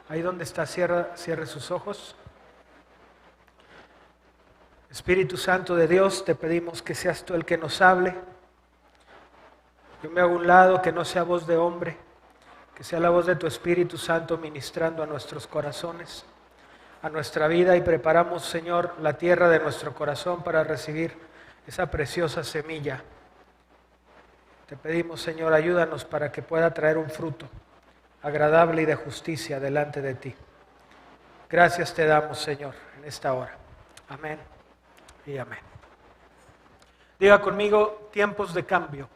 Ahí donde está, cierre sus ojos. Espíritu Santo de Dios, te pedimos que seas tú el que nos hable. Yo me hago a un lado, que no sea voz de hombre, que sea la voz de tu Espíritu Santo ministrando a nuestros corazones, a nuestra vida, y preparamos, Señor, la tierra de nuestro corazón para recibir esa preciosa semilla. Te pedimos, Señor, ayúdanos para que pueda traer un fruto agradable y de justicia delante de ti. Gracias te damos, Señor, en esta hora. Amén y amén. Diga conmigo, tiempos de cambio.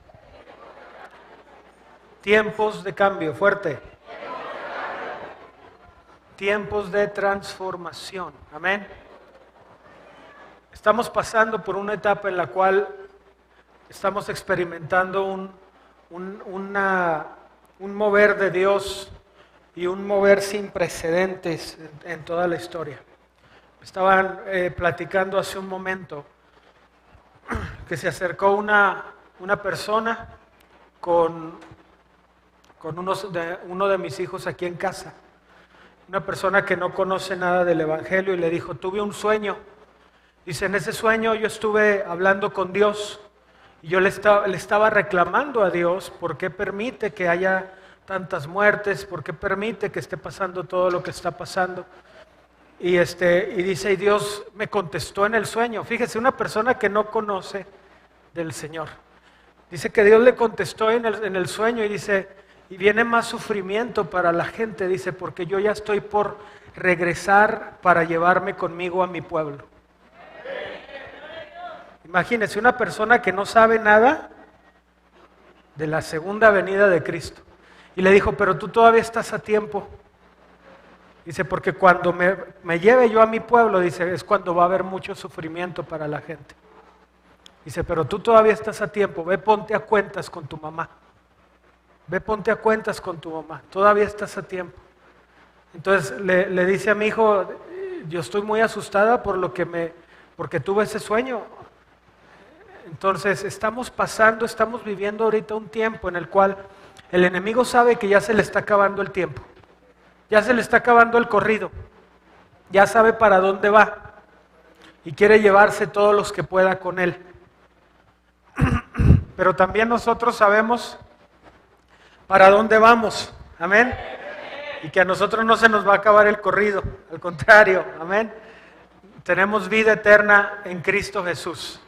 Tiempos de cambio, fuerte. Tiempos de transformación. Amén. Estamos pasando por una etapa en la cual estamos experimentando un mover de Dios y un mover sin precedentes en toda la historia. Estaban platicando hace un momento que se acercó una persona con uno de mis hijos aquí en casa. Una persona que no conoce nada del Evangelio, y le dijo, tuve un sueño. Dice, en ese sueño yo estuve hablando con Dios y yo le estaba reclamando a Dios por qué permite que haya tantas muertes, por qué permite que esté pasando todo lo que está pasando. Y dice, y Dios me contestó en el sueño. Fíjese, una persona que no conoce del Señor. Dice que Dios le contestó en el sueño y dice, y viene más sufrimiento para la gente, dice, porque yo ya estoy por regresar para llevarme conmigo a mi pueblo. Imagínese una persona que no sabe nada de la segunda venida de Cristo. Y le dijo, pero tú todavía estás a tiempo. Dice, porque cuando me lleve yo a mi pueblo, dice, es cuando va a haber mucho sufrimiento para la gente. Dice, pero tú todavía estás a tiempo, ve ponte a cuentas con tu mamá. Ve ponte a cuentas con tu mamá, todavía estás a tiempo. Entonces le dice a mi hijo, yo estoy muy asustada porque tuve ese sueño. Entonces estamos viviendo ahorita un tiempo en el cual el enemigo sabe que ya se le está acabando el tiempo. Ya se le está acabando el corrido. Ya sabe para dónde va. Y quiere llevarse todos los que pueda con él. Pero también nosotros sabemos para dónde vamos. Amén. Y que a nosotros no se nos va a acabar el corrido. Al contrario. Amén. Tenemos vida eterna en Cristo Jesús.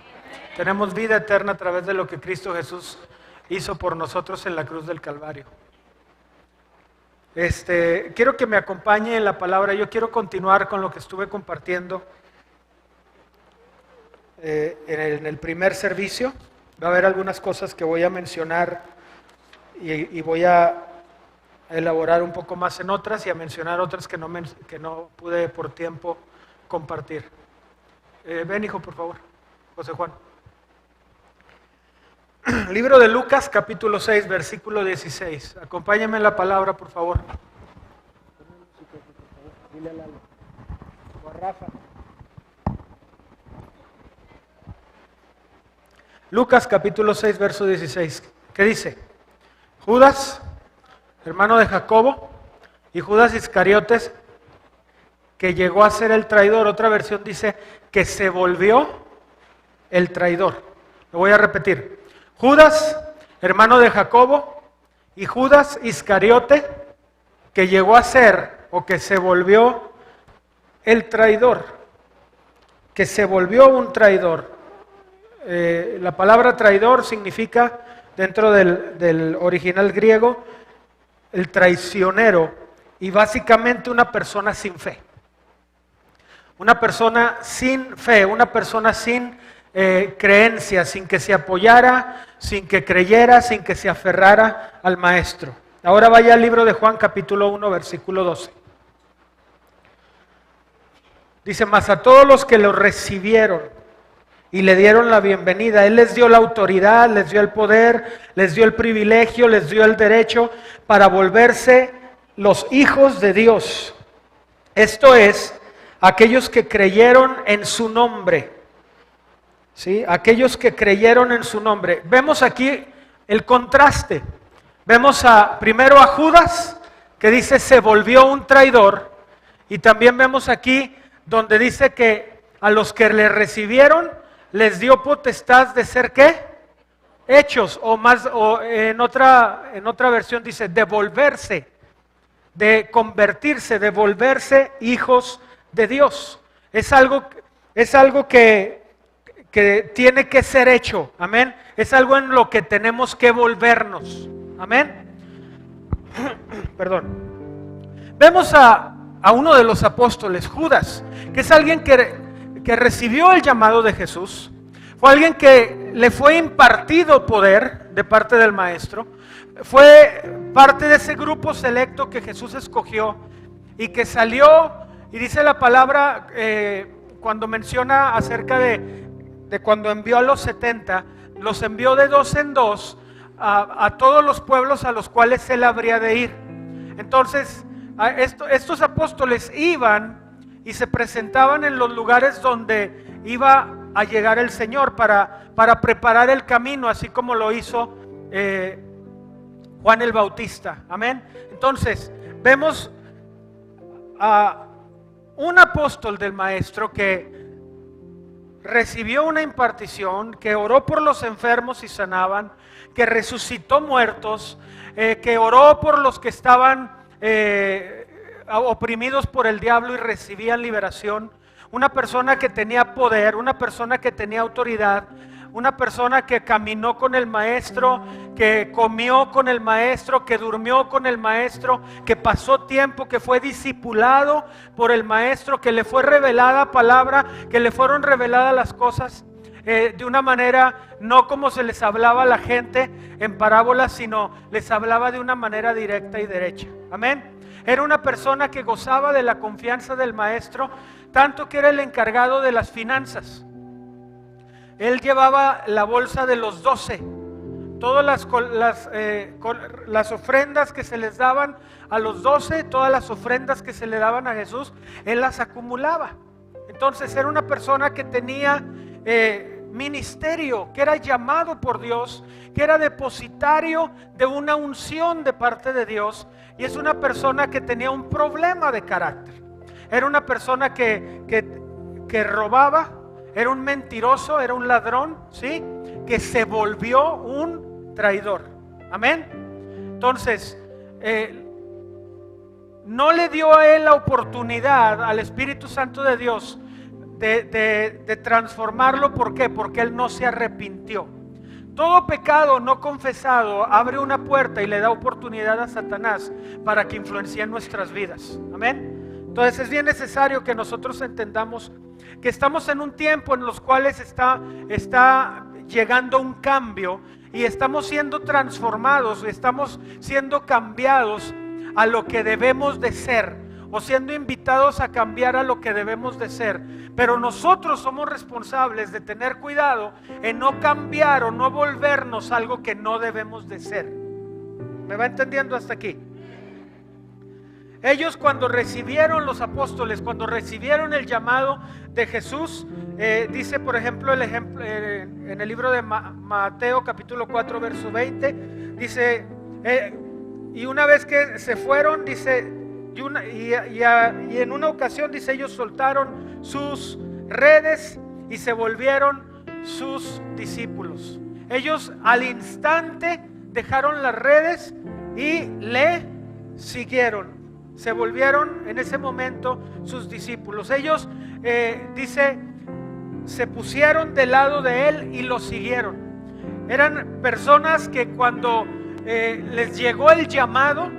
Tenemos vida eterna a través de lo que Cristo Jesús hizo por nosotros en la cruz del Calvario. Quiero que me acompañe en la palabra. Yo quiero continuar con lo que estuve compartiendo en el primer servicio. Va a haber algunas cosas que voy a mencionar y voy a elaborar un poco más en otras y a mencionar otras que no pude por tiempo compartir. Ven, hijo, por favor. José Juan. Libro de Lucas, capítulo 6, versículo 16. Acompáñenme en la palabra, por favor. Dile a Lalo. O a Rafa. Lucas, capítulo 6, verso 16. ¿Qué dice? Judas, hermano de Jacobo, y Judas Iscariotes, que llegó a ser el traidor. Otra versión dice que se volvió el traidor. Lo voy a repetir. Judas, hermano de Jacobo, y Judas Iscariote, que llegó a ser o que se volvió el traidor, que se volvió un traidor. La palabra traidor significa, dentro del original griego, el traicionero, y básicamente una persona sin fe. Una persona sin fe, una persona sin creencia, sin que se apoyara, sin que creyera, sin que se aferrara al maestro. Ahora vaya al libro de Juan capítulo 1 versículo 12. Dice, mas a todos los que lo recibieron y le dieron la bienvenida, Él les dio la autoridad, les dio el poder, les dio el privilegio, les dio el derecho para volverse los hijos de Dios. Esto es, aquellos que creyeron en su nombre. ¿Sí? Aquellos que creyeron en su nombre. Vemos aquí el contraste. Vemos primero a Judas, que dice se volvió un traidor, y también vemos aquí donde dice que a los que le recibieron les dio potestad de ser ¿qué? Hechos, o en otra versión dice de volverse, de convertirse, de volverse hijos de Dios. Es algo que tiene que ser hecho, amén. Es algo en lo que tenemos que volvernos, amén. Perdón. Vemos a uno de los apóstoles, Judas, que es alguien que recibió el llamado de Jesús. Fue alguien que le fue impartido poder de parte del maestro. Fue parte de ese grupo selecto que Jesús escogió y que salió, y dice la palabra, cuando menciona acerca de cuando envió a los 70, los envió de dos en dos a todos los pueblos a los cuales él habría de ir. Entonces, estos apóstoles iban y se presentaban en los lugares donde iba a llegar el Señor para preparar el camino, así como lo hizo Juan el Bautista, amén. Entonces, vemos a un apóstol del maestro que recibió una impartición, que oró por los enfermos y sanaban, que resucitó muertos, que oró por los que estaban oprimidos por el diablo y recibían liberación. Una persona que tenía poder, una persona que tenía autoridad, una persona que caminó con el maestro, que comió con el maestro, que durmió con el maestro, que pasó tiempo, que fue discipulado por el maestro, que le fue revelada palabra, que le fueron reveladas las cosas de una manera no como se les hablaba a la gente en parábolas, sino les hablaba de una manera directa y derecha, amén. Era una persona que gozaba de la confianza del maestro, tanto que era el encargado de las finanzas. Él llevaba la bolsa de los 12, todas las ofrendas que se les daban a los 12, todas las ofrendas que se le daban a Jesús, él las acumulaba. Entonces era una persona que tenía ministerio, que era llamado por Dios, que era depositario de una unción de parte de Dios, y es una persona que tenía un problema de carácter. Era una persona que robaba, era un mentiroso, era un ladrón, ¿sí? Que se volvió un traidor, amén. Entonces, no le dio a él la oportunidad al Espíritu Santo de Dios de transformarlo. ¿Por qué? Porque él no se arrepintió. Todo pecado no confesado abre una puerta y le da oportunidad a Satanás para que influencie en nuestras vidas, amén. Entonces es bien necesario que nosotros entendamos que estamos en un tiempo en los cuales está llegando un cambio y estamos siendo transformados, estamos siendo cambiados a lo que debemos de ser, o siendo invitados a cambiar a lo que debemos de ser. Pero nosotros somos responsables de tener cuidado en no cambiar o no volvernos algo que no debemos de ser. ¿Me va entendiendo hasta aquí? Ellos cuando recibieron, los apóstoles, cuando recibieron el llamado de Jesús, dice por ejemplo, en el libro de Mateo capítulo 4 verso 20, dice, y una vez que se fueron, dice, y en una ocasión, dice, ellos soltaron sus redes y se volvieron sus discípulos. Ellos al instante dejaron las redes y le siguieron. Se volvieron en ese momento sus discípulos. Ellos, dice, se pusieron del lado de él y lo siguieron. Eran personas que cuando les llegó el llamado,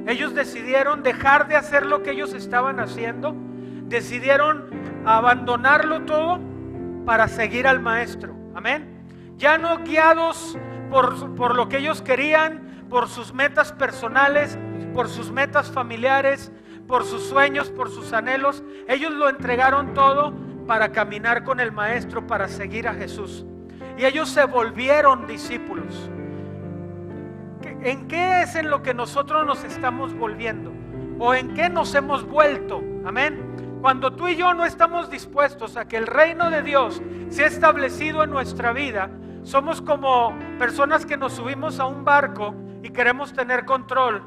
ellos decidieron dejar de hacer lo que ellos estaban haciendo, decidieron abandonarlo todo para seguir al maestro, amén. Ya no guiados por lo que ellos querían, por sus metas personales, por sus metas familiares, por sus sueños, por sus anhelos. Ellos lo entregaron todo para caminar con el maestro, para seguir a Jesús, y ellos se volvieron discípulos. ¿En qué es en lo que nosotros nos estamos volviendo? ¿O en qué nos hemos vuelto? Amén. Cuando tú y yo no estamos dispuestos a que el reino de Dios sea establecido en nuestra vida, somos como personas que nos subimos a un barco y queremos tener control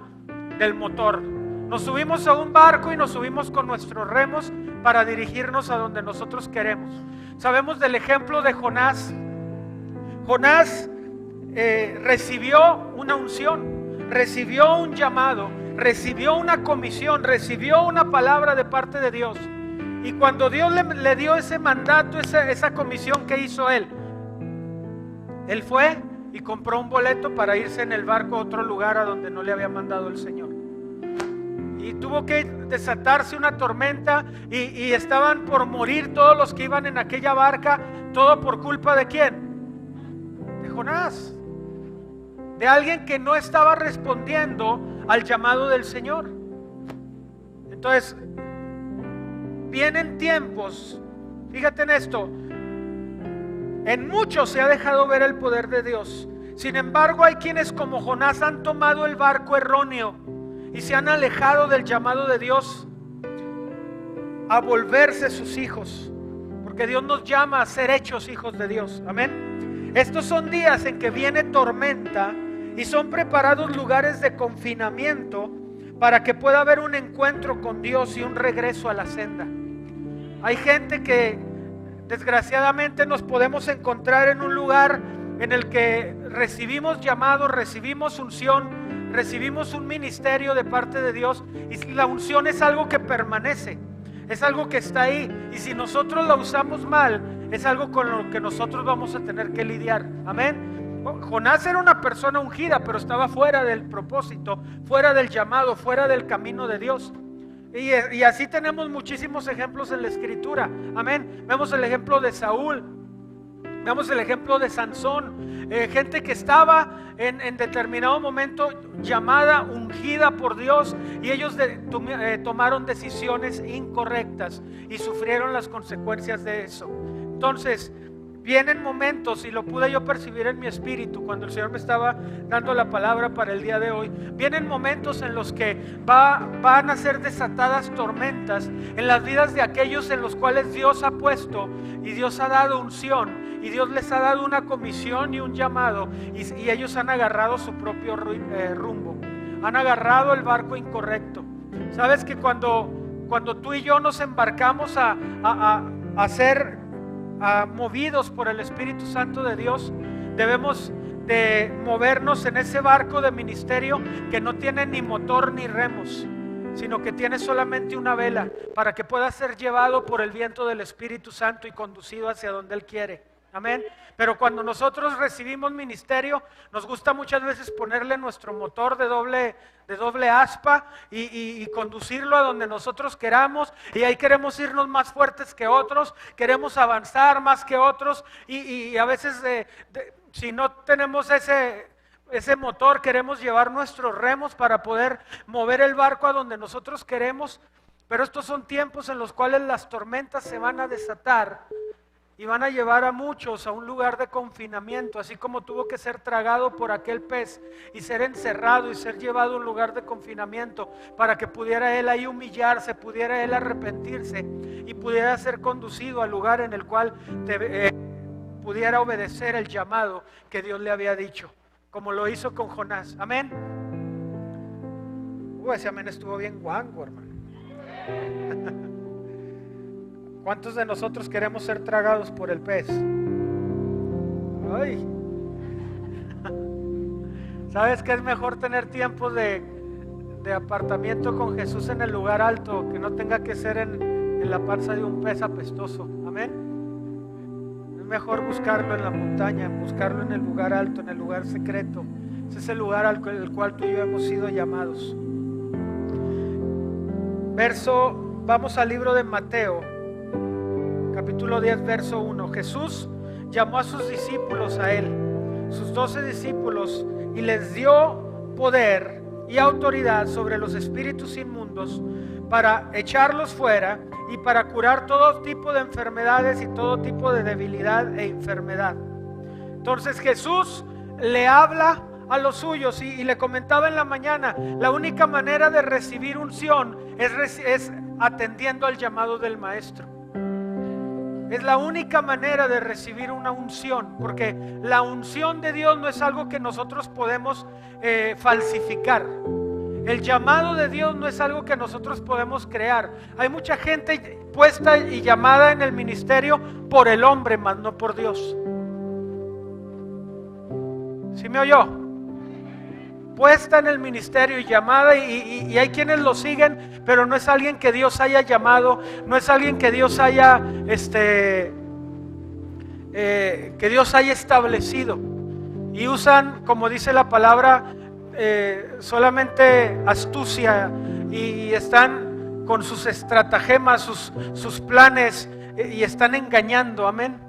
del motor. Nos subimos a un barco y nos subimos con nuestros remos para dirigirnos a donde nosotros queremos. Sabemos del ejemplo de Jonás. Jonás recibió una unción, recibió un llamado, recibió una comisión, recibió una palabra de parte de Dios. Y cuando Dios le dio ese mandato, esa comisión que hizo él fue y compró un boleto para irse en el barco a otro lugar a donde no le había mandado el Señor. Y tuvo que desatarse una tormenta y estaban por morir todos los que iban en aquella barca. ¿Todo por culpa de quién? De Jonás. De alguien que no estaba respondiendo al llamado del Señor. Entonces, vienen tiempos, fíjate en esto, en muchos se ha dejado ver el poder de Dios. Sin embargo, hay quienes como Jonás han tomado el barco erróneo y se han alejado del llamado de Dios a volverse sus hijos, porque Dios nos llama a ser hechos hijos de Dios. Amén. Estos son días en que viene tormenta y son preparados lugares de confinamiento para que pueda haber un encuentro con Dios y un regreso a la senda. Hay gente que desgraciadamente nos podemos encontrar en un lugar en el que recibimos llamado, recibimos unción, recibimos un ministerio de parte de Dios, y la unción es algo que permanece, es algo que está ahí, y si nosotros la usamos mal, es algo con lo que nosotros vamos a tener que lidiar. Amén. Jonás era una persona ungida, pero estaba fuera del propósito, fuera del llamado, fuera del camino de Dios. Y así tenemos muchísimos ejemplos en la Escritura. Amén. Vemos el ejemplo de Saúl, vemos el ejemplo de Sansón, gente que estaba en determinado momento llamada, ungida por Dios, y ellos tomaron decisiones incorrectas y sufrieron las consecuencias de eso. Entonces, vienen momentos, y lo pude yo percibir en mi espíritu cuando el Señor me estaba dando la palabra para el día de hoy. Vienen momentos en los que van a ser desatadas tormentas en las vidas de aquellos en los cuales Dios ha puesto y Dios ha dado unción y Dios les ha dado una comisión y un llamado, y ellos han agarrado su propio rumbo, han agarrado el barco incorrecto. Sabes que cuando tú y yo nos embarcamos a ser movidos por el Espíritu Santo de Dios, debemos de movernos en ese barco de ministerio que no tiene ni motor ni remos, sino que tiene solamente una vela, para que pueda ser llevado por el viento del Espíritu Santo y conducido hacia donde Él quiere. Amén. Pero cuando nosotros recibimos ministerio, nos gusta muchas veces ponerle nuestro motor de doble aspa y conducirlo a donde nosotros queramos, y ahí queremos irnos más fuertes que otros, queremos avanzar más que otros, y a veces si no tenemos ese motor, queremos llevar nuestros remos para poder mover el barco a donde nosotros queremos. Pero estos son tiempos en los cuales las tormentas se van a desatar y van a llevar a muchos a un lugar de confinamiento, así como tuvo que ser tragado por aquel pez y ser encerrado y ser llevado a un lugar de confinamiento para que pudiera él ahí humillarse, pudiera él arrepentirse y pudiera ser conducido al lugar en el cual pudiera obedecer el llamado que Dios le había dicho, como lo hizo con Jonás. Amén. Ese amén estuvo bien guango, hermano. ¿Cuántos de nosotros queremos ser tragados por el pez? Ay. ¿Sabes que es mejor tener tiempos de apartamiento con Jesús en el lugar alto, que no tenga que ser en la panza de un pez apestoso? Amén. Es mejor buscarlo en la montaña, buscarlo en el lugar alto, en el lugar secreto. Ese es el lugar al cual tú y yo hemos sido llamados. Vamos al libro de Mateo, capítulo 10, verso 1. Jesús llamó a sus discípulos a él, sus 12 discípulos, y les dio poder y autoridad sobre los espíritus inmundos para echarlos fuera y para curar todo tipo de enfermedades y todo tipo de debilidad e enfermedad. Entonces Jesús le habla a los suyos y le comentaba en la mañana, la única manera de recibir unción es atendiendo al llamado del Maestro. Es la única manera de recibir una unción, porque la unción de Dios no es algo que nosotros podemos falsificar. El llamado de Dios no es algo que nosotros podemos crear. Hay mucha gente puesta y llamada en el ministerio por el hombre, mas no por Dios. ¿Sí me oyó? Puesta en el ministerio y llamada, y hay quienes lo siguen, pero no es alguien que Dios haya llamado, no es alguien que Dios haya establecido, y usan, como dice la palabra, solamente astucia, y están con sus estratagemas, sus planes, y están engañando. Amén.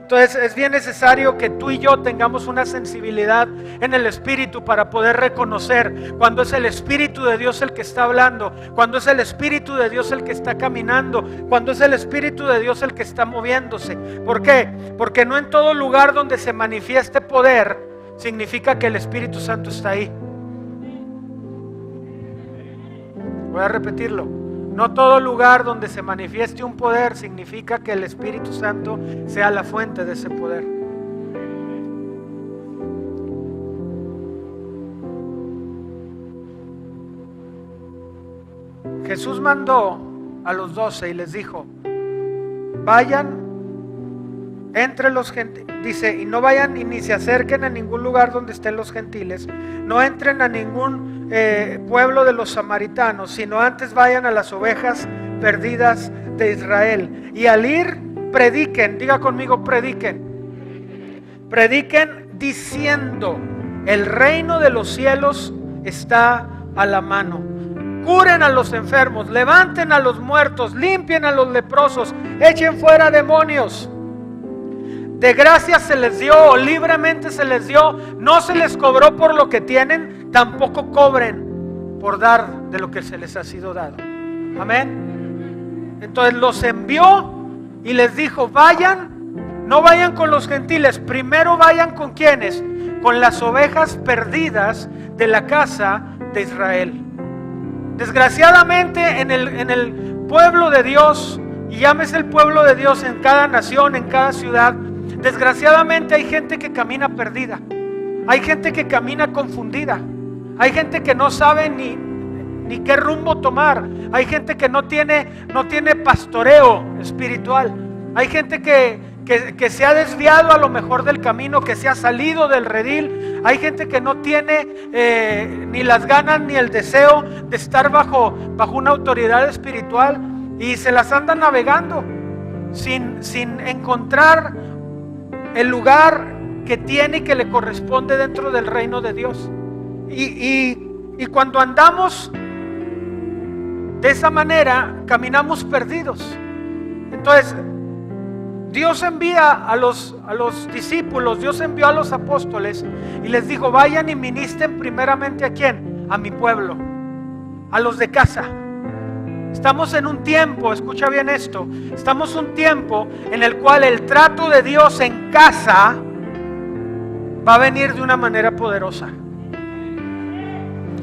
Entonces es bien necesario que tú y yo tengamos una sensibilidad en el Espíritu para poder reconocer cuando es el Espíritu de Dios el que está hablando, cuando es el Espíritu de Dios el que está caminando, cuando es el Espíritu de Dios el que está moviéndose. ¿Por qué? Porque no en todo lugar donde se manifieste poder significa que el Espíritu Santo está ahí. Voy a repetirlo. No todo lugar donde se manifieste un poder significa que el Espíritu Santo sea la fuente de ese poder. Jesús mandó a los 12 y les dijo: vayan entre los gentiles, dice, y no vayan y ni se acerquen a ningún lugar donde estén los gentiles, no entren a ningún pueblo de los samaritanos, sino antes vayan a las ovejas perdidas de Israel, y al ir prediquen, diga conmigo, prediquen diciendo: el reino de los cielos está a la mano. Curen a los enfermos, levanten a los muertos, limpien a los leprosos, echen fuera demonios. De gracia se les dio, libremente se les dio, no se les cobró por lo que tienen, tampoco cobren por dar de lo que se les ha sido dado. Amén. Entonces los envió y les dijo: vayan, no vayan con los gentiles, primero vayan con quienes, con las ovejas perdidas de la casa de Israel. Desgraciadamente en el pueblo de Dios, y llámese el pueblo de Dios en cada nación, en cada ciudad, desgraciadamente hay gente que camina perdida, hay gente que camina confundida, hay gente que no sabe ni qué rumbo tomar, hay gente que no tiene pastoreo espiritual, hay gente que se ha desviado a lo mejor del camino, que se ha salido del redil, hay gente que no tiene ni las ganas ni el deseo de estar bajo una autoridad espiritual, y se las anda navegando sin encontrar el lugar que tiene y que le corresponde dentro del reino de Dios. Y cuando andamos de esa manera, caminamos perdidos. Entonces Dios envía a los discípulos, Dios envió a los apóstoles y les dijo: vayan y ministren primeramente ¿a quién? A mi pueblo, a los de casa. Estamos en un tiempo, escucha bien esto, estamos en un tiempo en el cual el trato de Dios en casa va a venir de una manera poderosa.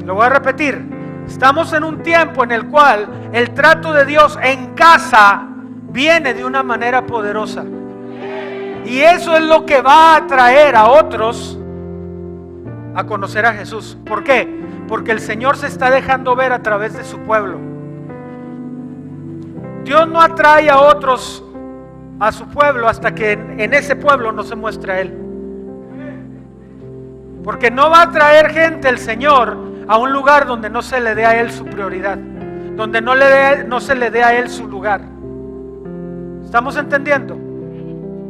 Lo voy a repetir. Estamos en un tiempo en el cual el trato de Dios en casa viene de una manera poderosa. Y eso es lo que va a atraer a otros a conocer a Jesús. ¿Por qué? Porque el Señor se está dejando ver a través de su pueblo. Dios no atrae a otros a su pueblo hasta que en ese pueblo no se muestre a Él. Porque no va a traer gente el Señor a un lugar donde no se le dé a Él su prioridad, donde no se le dé a Él su lugar. ¿Estamos entendiendo?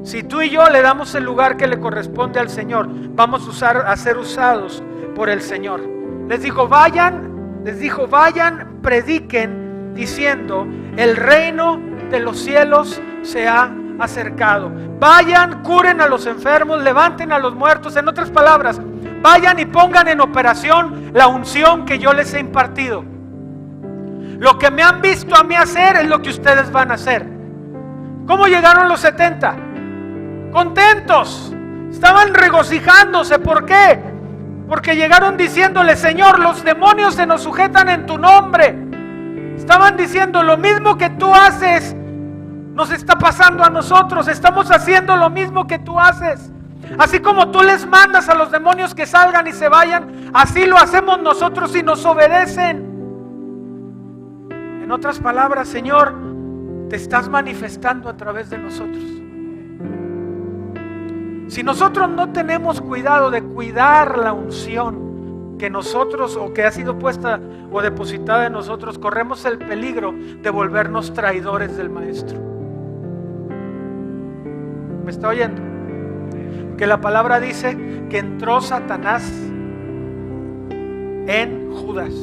Si tú y yo le damos el lugar que le corresponde al Señor, vamos a ser usados por el Señor. Les dijo: vayan, prediquen diciendo: el reino de los cielos se ha acercado. Vayan, curen a los enfermos, levanten a los muertos. En otras palabras, vayan y pongan en operación la unción que yo les he impartido. Lo que me han visto a mí hacer es lo que ustedes van a hacer. ¿Cómo llegaron los 70? Contentos, estaban regocijándose. ¿Por qué? Porque llegaron diciéndole: Señor, los demonios se nos sujetan en tu nombre. Estaban diciendo: lo mismo que tú haces nos está pasando a nosotros, estamos haciendo lo mismo que tú haces. Así como tú les mandas a los demonios que salgan y se vayan, Así lo hacemos nosotros y nos obedecen. En otras palabras, Señor, te estás manifestando a través de nosotros. Si nosotros no tenemos cuidado de cuidar la unción que nosotros o que ha sido puesta o depositada en nosotros, corremos el peligro de volvernos traidores del Maestro. ¿Me está oyendo? Que la palabra dice que entró Satanás en Judas.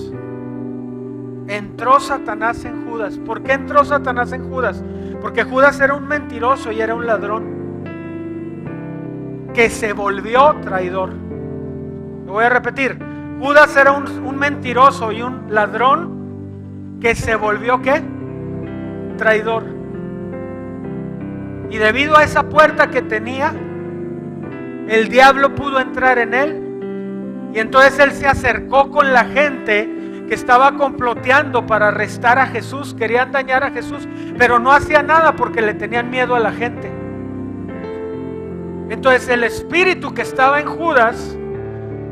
Entró Satanás en Judas. ¿Por qué entró Satanás en Judas? Porque Judas era un mentiroso y era un ladrón que se volvió traidor. Lo voy a repetir. Judas era un mentiroso y un ladrón que se volvió ¿qué? Traidor. Y debido a esa puerta que tenía, el diablo pudo entrar en él. Y entonces él se acercó con la gente que estaba comploteando para arrestar a Jesús. Querían dañar a Jesús, pero no hacía nada porque le tenían miedo a la gente. Entonces el espíritu que estaba en Judas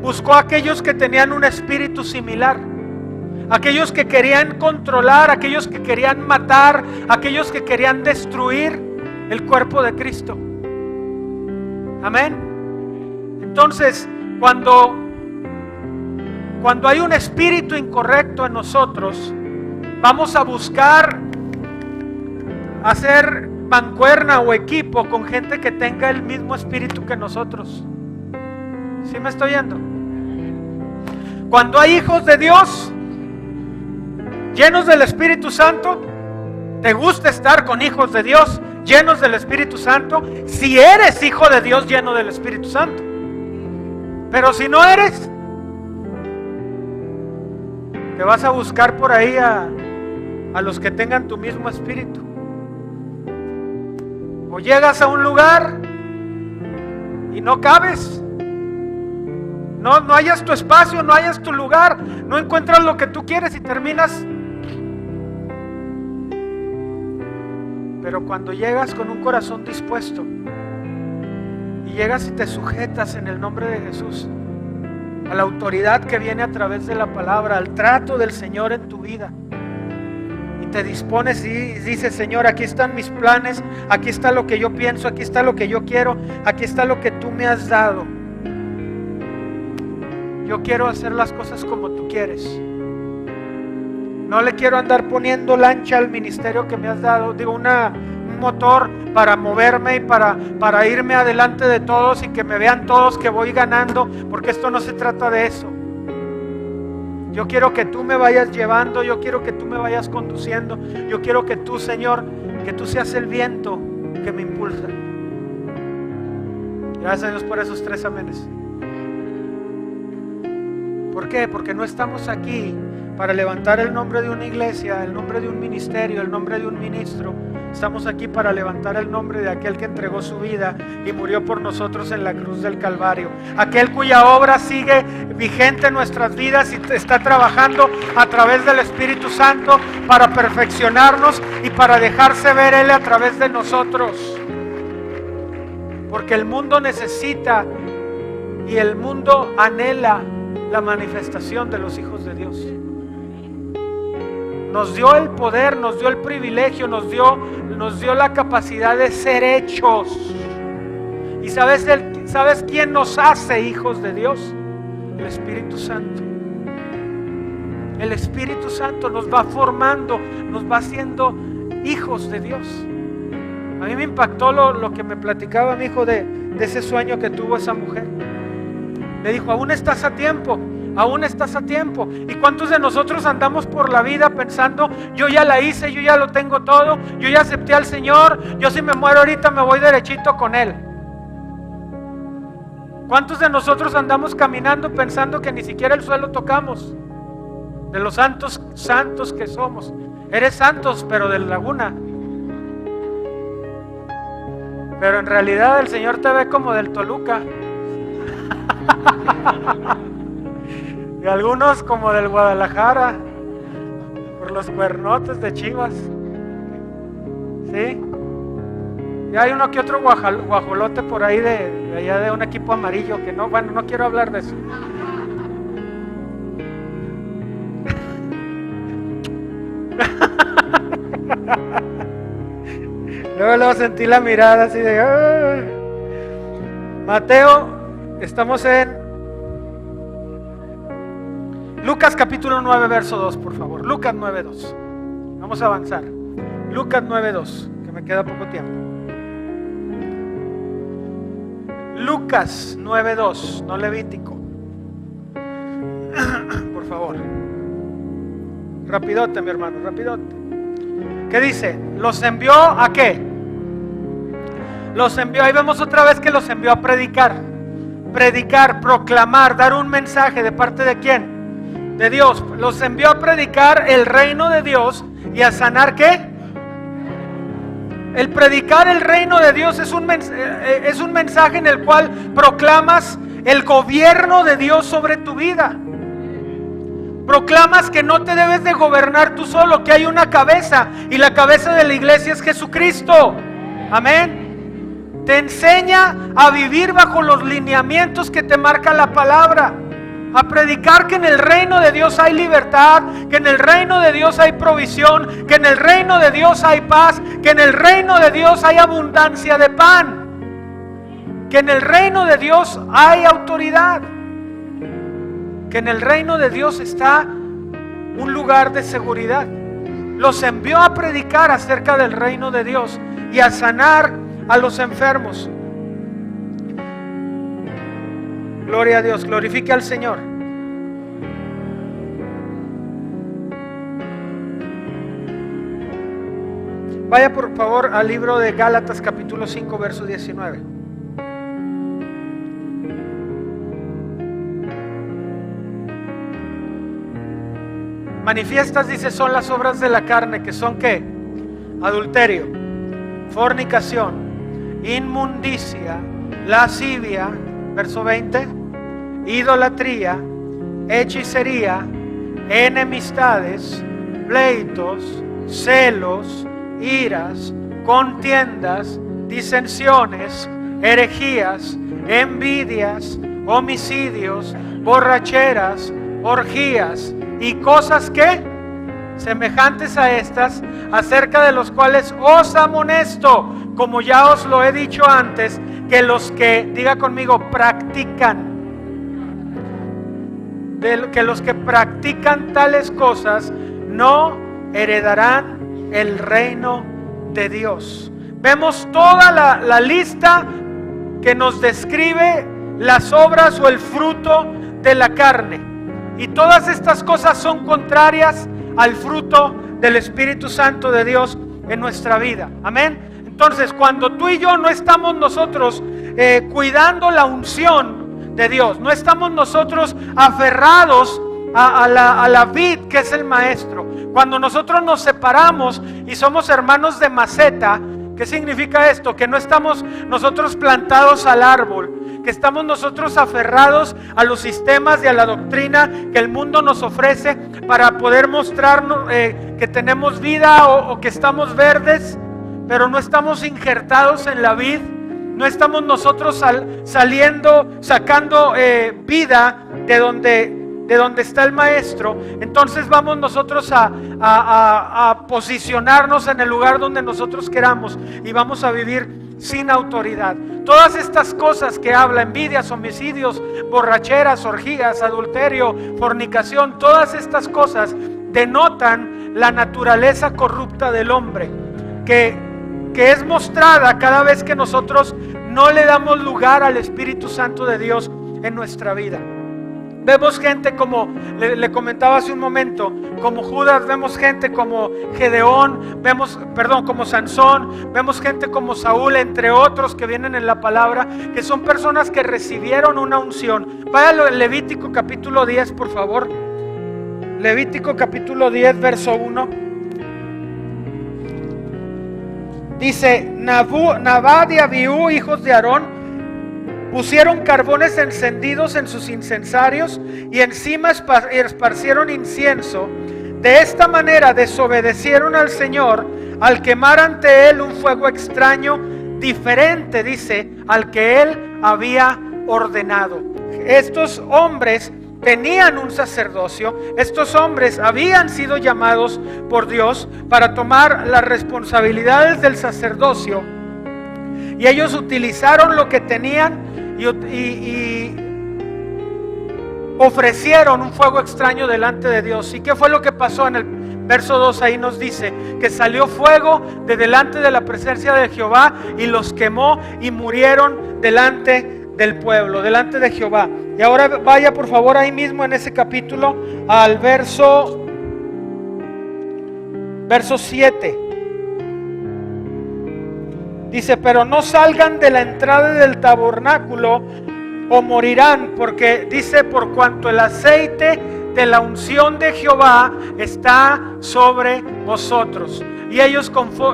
buscó a aquellos que tenían un espíritu similar, aquellos que querían controlar, aquellos que querían matar, aquellos que querían destruir el cuerpo de Cristo. Amén. Entonces, cuando hay un espíritu incorrecto en nosotros, vamos a buscar hacer mancuerna o equipo con gente que tenga el mismo espíritu que nosotros. ¿Sí me estoy yendo? Cuando hay hijos de Dios llenos del Espíritu Santo, ¿te gusta estar con hijos de Dios llenos del Espíritu Santo? Si eres hijo de Dios lleno del Espíritu Santo. Pero si no eres, te vas a buscar por ahí a los que tengan tu mismo espíritu. O llegas a un lugar y no cabes. No hallas tu espacio, no hallas tu lugar, no encuentras lo que tú quieres y terminas. Pero cuando llegas con un corazón dispuesto y llegas y te sujetas en el nombre de Jesús a la autoridad que viene a través de la palabra, al trato del Señor en tu vida, y te dispones y dices: Señor, aquí están mis planes, aquí está lo que yo pienso, aquí está lo que yo quiero, aquí está lo que tú me has dado. Yo quiero hacer las cosas como tú quieres. No le quiero andar poniendo lancha al ministerio que me has dado. Digo, un motor para moverme y para irme adelante de todos y que me vean todos que voy ganando, porque esto no se trata de eso. Yo quiero que tú me vayas llevando, yo quiero que tú me vayas conduciendo, yo quiero que tú, Señor, que tú seas el viento que me impulsa. Gracias a Dios por esos 3 amenes. ¿Por qué? Porque no estamos aquí para levantar el nombre de una iglesia, el nombre de un ministerio, el nombre de un ministro. Estamos aquí para levantar el nombre de aquel que entregó su vida y murió por nosotros en la cruz del Calvario. Aquel cuya obra sigue vigente en nuestras vidas y está trabajando a través del Espíritu Santo para perfeccionarnos y para dejarse ver Él a través de nosotros. Porque el mundo necesita y el mundo anhela la manifestación de los hijos de Dios. Nos dio el poder, nos dio el privilegio, nos dio la capacidad de ser hechos. ¿Y sabes quién nos hace hijos de Dios? El Espíritu Santo. El Espíritu Santo nos va formando, nos va haciendo hijos de Dios. A mí me impactó lo que me platicaba mi hijo de ese sueño que tuvo esa mujer. Le dijo: aún estás a tiempo, aún estás a tiempo. ¿Y cuántos de nosotros andamos por la vida pensando: yo ya la hice, yo ya lo tengo todo, yo ya acepté al Señor, yo si me muero ahorita me voy derechito con Él? ¿Cuántos de nosotros andamos caminando pensando que ni siquiera el suelo tocamos? De los santos que somos. Eres santos, pero de Laguna. Pero en realidad el Señor te ve como del Toluca. Y algunos como del Guadalajara, por los cuernotes de Chivas. ¿Sí? Y hay uno que otro guajolote por ahí de allá de un equipo amarillo que no, bueno, no quiero hablar de eso. Luego sentí la mirada así de... ¡ah! Mateo, estamos en Lucas capítulo 9, verso 2, por favor. Lucas 9, 2. Vamos a avanzar. Lucas 9, 2, que me queda poco tiempo. Lucas 9, 2, no Levítico. Por favor. Rapidote, mi hermano, rapidote. ¿Qué dice? ¿Los envió a qué? Los envió, ahí vemos otra vez que los envió a predicar. Predicar, proclamar, dar un mensaje. ¿De parte de quién? De Dios. Los envió a predicar el reino de Dios y a sanar ¿qué? El predicar el reino de Dios es un mensaje en el cual proclamas el gobierno de Dios sobre tu vida. Proclamas que no te debes de gobernar tú solo, que hay una cabeza y la cabeza de la iglesia es Jesucristo. Amén. Te enseña a vivir bajo los lineamientos que te marca la palabra. A predicar que en el reino de Dios hay libertad, que en el reino de Dios hay provisión, que en el reino de Dios hay paz, que en el reino de Dios hay abundancia de pan, que en el reino de Dios hay autoridad, que en el reino de Dios está un lugar de seguridad. Los envió a predicar acerca del reino de Dios y a sanar a los enfermos. Gloria a Dios, glorifique al Señor. Vaya por favor al libro de Gálatas capítulo 5 verso 19. Manifiestas, dice, son las obras de la carne, que son ¿qué? Adulterio, fornicación, inmundicia, lascivia, verso 20, idolatría, hechicería, enemistades, pleitos, celos, iras, contiendas, disensiones, herejías, envidias, homicidios, borracheras, orgías y cosas que semejantes a estas, acerca de los cuales os amonesto, como ya os lo he dicho antes, que los que, diga conmigo, practican, que los que practican tales cosas no heredarán el reino de Dios. Vemos toda la lista que nos describe las obras o el fruto de la carne. Y todas estas cosas son contrarias al fruto del Espíritu Santo de Dios en nuestra vida. Amén. Entonces, cuando tú y yo no estamos nosotros cuidando la unción de Dios, no estamos nosotros aferrados a la vid que es el maestro, cuando nosotros nos separamos y somos hermanos de maceta, ¿qué significa esto? Que no estamos nosotros plantados al árbol, que estamos nosotros aferrados a los sistemas y a la doctrina que el mundo nos ofrece para poder mostrarnos que tenemos vida o que estamos verdes, pero no estamos injertados en la vid, no estamos nosotros sacando vida de donde está el maestro. Entonces vamos nosotros a posicionarnos en el lugar donde nosotros queramos y vamos a vivir sin autoridad. Todas estas cosas que habla, envidias, homicidios, borracheras, orgías, adulterio, fornicación, todas estas cosas denotan la naturaleza corrupta del hombre, que es mostrada cada vez que nosotros no le damos lugar al Espíritu Santo de Dios en nuestra vida. Vemos gente como, le comentaba hace un momento, como Judas, vemos gente como Gedeón, como Sansón, vemos gente como Saúl, entre otros que vienen en la palabra, que son personas que recibieron una unción. Váyalo en Levítico capítulo 10, por favor. Levítico capítulo 10, verso 1. Dice, Nadab y Abiú, hijos de Aarón, pusieron carbones encendidos en sus incensarios y encima esparcieron incienso. De esta manera desobedecieron al Señor al quemar ante Él un fuego extraño, diferente, dice, al que Él había ordenado. Estos hombres tenían un sacerdocio. Estos hombres habían sido llamados por Dios para tomar las responsabilidades del sacerdocio, y ellos utilizaron lo que tenían y ofrecieron un fuego extraño delante de Dios. ¿Y qué fue lo que pasó? En el verso 2 ahí nos dice que salió fuego de delante de la presencia de Jehová y los quemó, y murieron delante del pueblo, delante de Jehová. Y ahora vaya por favor ahí mismo en ese capítulo al verso 7. Dice: pero no salgan de la entrada del tabernáculo o morirán, porque dice: por cuanto el aceite de la unción de Jehová está sobre vosotros. Y ellos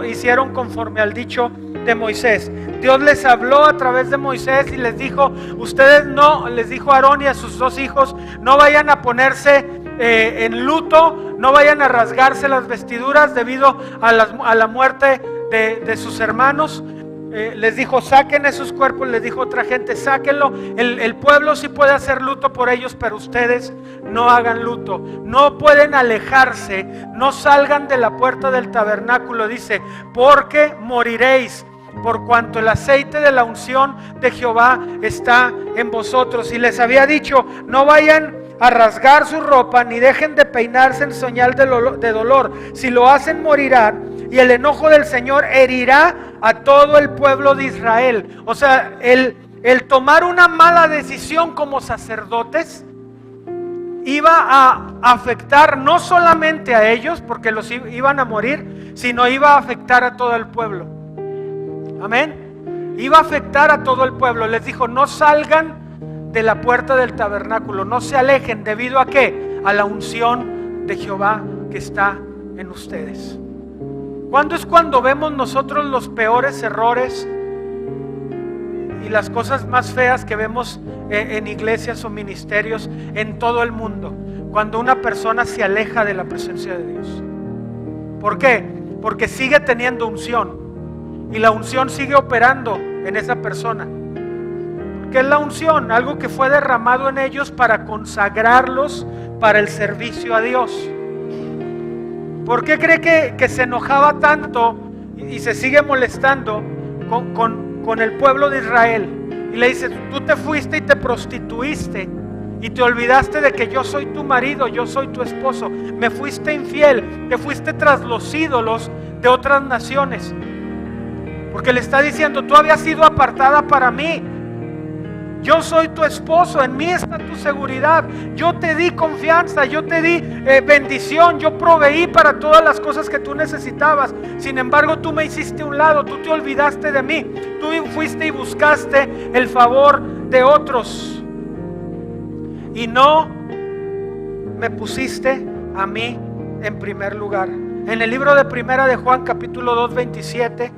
hicieron conforme al dicho de Moisés. Dios les habló a través de Moisés y les dijo: ustedes no, les dijo a Aarón y a sus 2 hijos, no vayan a ponerse en luto, no vayan a rasgarse las vestiduras debido a la muerte de sus hermanos. Les dijo: saquen esos cuerpos. Les dijo otra gente: sáquenlo. El pueblo sí puede hacer luto por ellos, pero ustedes no hagan luto. No pueden alejarse, no salgan de la puerta del tabernáculo. Dice: porque moriréis, por cuanto el aceite de la unción de Jehová está en vosotros. Y les había dicho: no vayan a rasgar su ropa, ni dejen de peinarse en señal de dolor. Si lo hacen, morirán, y el enojo del Señor herirá a todo el pueblo de Israel. O sea, el tomar una mala decisión como sacerdotes iba a afectar no solamente a ellos, porque los iban a morir, sino iba a afectar a todo el pueblo. Amén. Iba a afectar a todo el pueblo. Les dijo: no salgan de la puerta del tabernáculo, no se alejen. ¿Debido a qué? A la unción de Jehová que está en ustedes. ¿Cuándo es cuando vemos nosotros los peores errores y las cosas más feas que vemos en iglesias o ministerios en todo el mundo? Cuando una persona se aleja de la presencia de Dios. ¿Por qué? Porque sigue teniendo unción, y la unción sigue operando en esa persona. ¿Qué es la unción? Algo que fue derramado en ellos para consagrarlos para el servicio a Dios. ¿Por qué cree que se enojaba tanto y se sigue molestando con el pueblo de Israel? Y le dice: tú te fuiste y te prostituiste y te olvidaste de que yo soy tu marido, yo soy tu esposo. Me fuiste infiel, te fuiste tras los ídolos de otras naciones. Porque le está diciendo: tú habías sido apartada para mí. Yo soy tu esposo, en mí está tu seguridad. Yo te di confianza, yo te di bendición, yo proveí para todas las cosas que tú necesitabas. Sin embargo, tú me hiciste a un lado, tú te olvidaste de mí. Tú fuiste y buscaste el favor de otros y no me pusiste a mí en primer lugar. En el libro de Primera de Juan capítulo 2 27,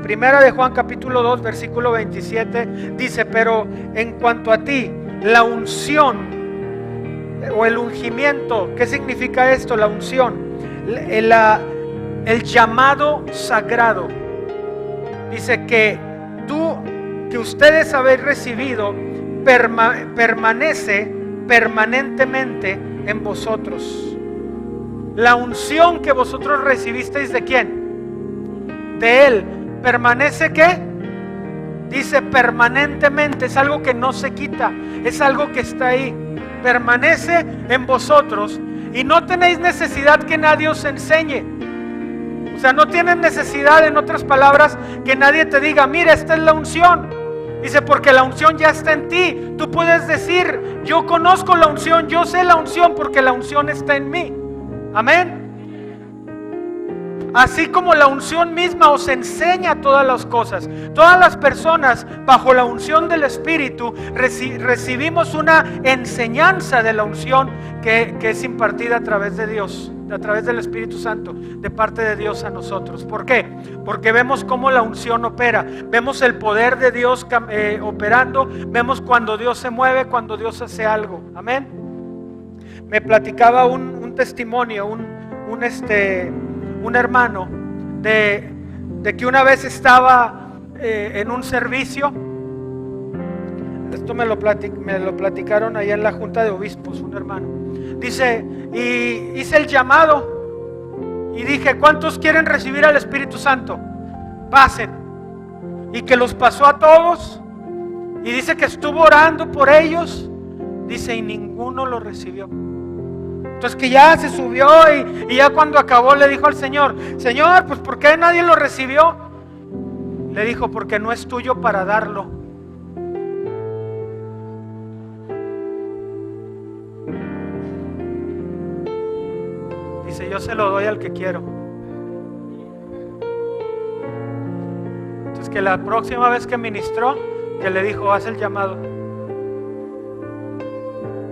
Primera de Juan capítulo 2 versículo 27 dice: pero en cuanto a ti, la unción o el ungimiento, ¿qué significa esto? La unción, el llamado sagrado. Dice que ustedes habéis recibido permanece permanentemente en vosotros. La unción que vosotros recibisteis, ¿de quién? De Él. ¿Permanece qué? Dice permanentemente. Es algo que no se quita, es algo que está ahí. Permanece en vosotros y no tenéis necesidad que nadie os enseñe. O sea, no tienen necesidad, en otras palabras, que nadie te diga: mira, esta es la unción. Dice: porque la unción ya está en ti. Tú puedes decir: yo conozco la unción, yo sé la unción, porque la unción está en mí. Amén. Así como la unción misma os enseña todas las cosas. Todas las personas bajo la unción del Espíritu recibimos una enseñanza de la unción que es impartida a través de Dios, a través del Espíritu Santo, de parte de Dios a nosotros. ¿Por qué? Porque vemos cómo la unción opera, vemos el poder de Dios operando, vemos cuando Dios se mueve, cuando Dios hace algo. Amén. Me platicaba un testimonio, un hermano de que una vez estaba en un servicio esto me lo platicaron allá en la Junta de Obispos, un hermano. Dice, y hice el llamado y dije, ¿cuántos quieren recibir al Espíritu Santo? Pasen. Y que los pasó a todos. Y dice que estuvo orando por ellos. Dice, y ninguno lo recibió. Entonces que ya se subió y ya cuando acabó le dijo al Señor, Señor, pues ¿por qué nadie lo recibió? Le dijo, porque no es tuyo para darlo. Dice, yo se lo doy al que quiero. Entonces que la próxima vez que ministró, que le dijo, haz el llamado.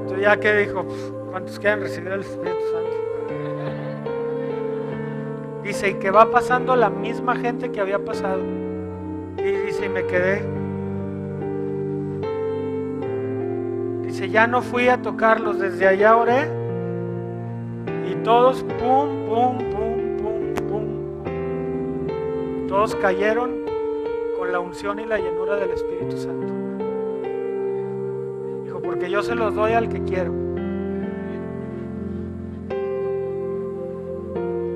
Entonces ya que dijo, ¿cuántos quieren recibir el Espíritu Santo? Dice, y que va pasando la misma gente que había pasado. Y dice, y me quedé. Dice, ya no fui a tocarlos, desde allá oré. Y todos, pum, pum, pum, pum, pum. Todos cayeron con la unción y la llenura del Espíritu Santo. Dijo, porque yo se los doy al que quiero.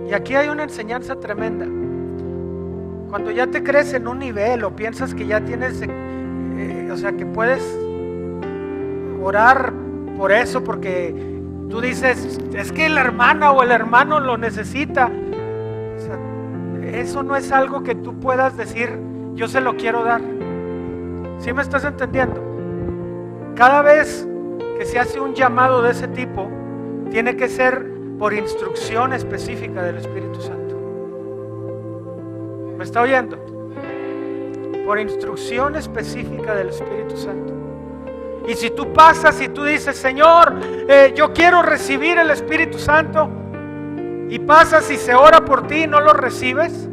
Y aquí hay una enseñanza tremenda. Cuando ya te crees en un nivel o piensas que ya tienes, o sea, que puedes orar por eso, porque tú dices, es que la hermana o el hermano lo necesita. O sea, eso no es algo que tú puedas decir, yo se lo quiero dar. ¿Sí me estás entendiendo? Cada vez que se hace un llamado de ese tipo, tiene que ser por instrucción específica del Espíritu Santo. ¿Me está oyendo? Por instrucción específica del Espíritu Santo. Y si tú pasas y tú dices, Señor, yo quiero recibir el Espíritu Santo, y pasas y se ora por ti y no lo recibes,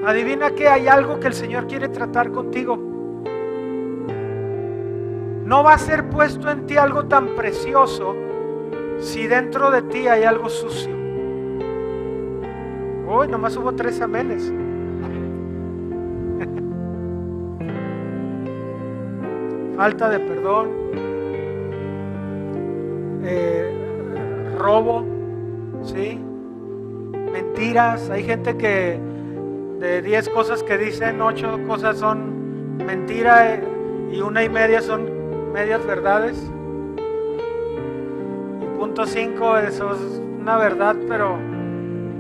adivina que hay algo que el Señor quiere tratar contigo. No va a ser puesto en ti algo tan precioso si dentro de ti hay algo sucio. Hoy nomás hubo 3 amenes. Falta de perdón, robo, ¿sí? Mentiras. Hay gente que de 10 cosas que dicen, 8 cosas son mentira y 1.5 son medias verdades. Y punto 5, eso es una verdad pero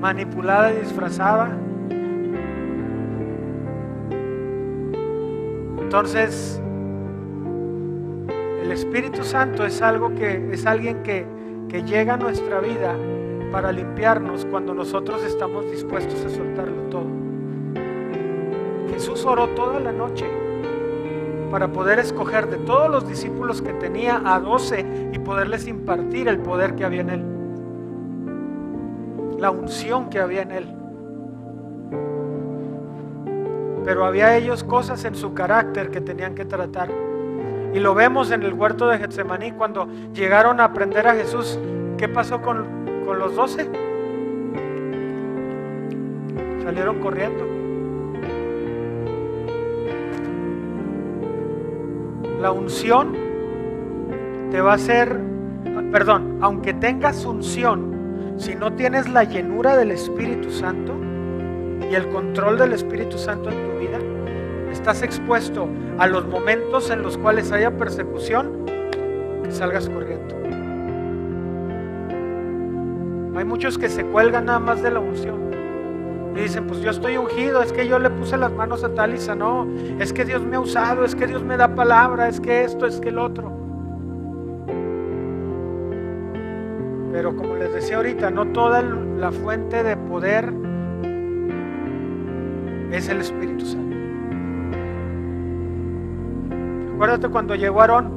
manipulada y disfrazada. Entonces el Espíritu Santo es alguien que llega a nuestra vida para limpiarnos cuando nosotros estamos dispuestos a soltarlo todo. Jesús oró toda la noche para poder escoger de todos los discípulos que tenía a 12 y poderles impartir el poder que había en él, la unción que había en él. Pero había ellos cosas en su carácter que tenían que tratar. Y lo vemos en el huerto de Getsemaní cuando llegaron a aprender a Jesús. ¿Qué pasó con los 12? Salieron corriendo. La unción te va a hacer, aunque tengas unción, si no tienes la llenura del Espíritu Santo y el control del Espíritu Santo en tu vida, estás expuesto a los momentos en los cuales haya persecución, que salgas corriendo. Hay muchos que se cuelgan nada más de la unción y dicen, pues yo estoy ungido, es que yo le puse las manos a tal y sanó, es que Dios me ha usado, es que Dios me da palabra, es que esto, es que el otro. Pero como les decía ahorita, no toda la fuente de poder es el Espíritu Santo. Acuérdate cuando llegó Aarón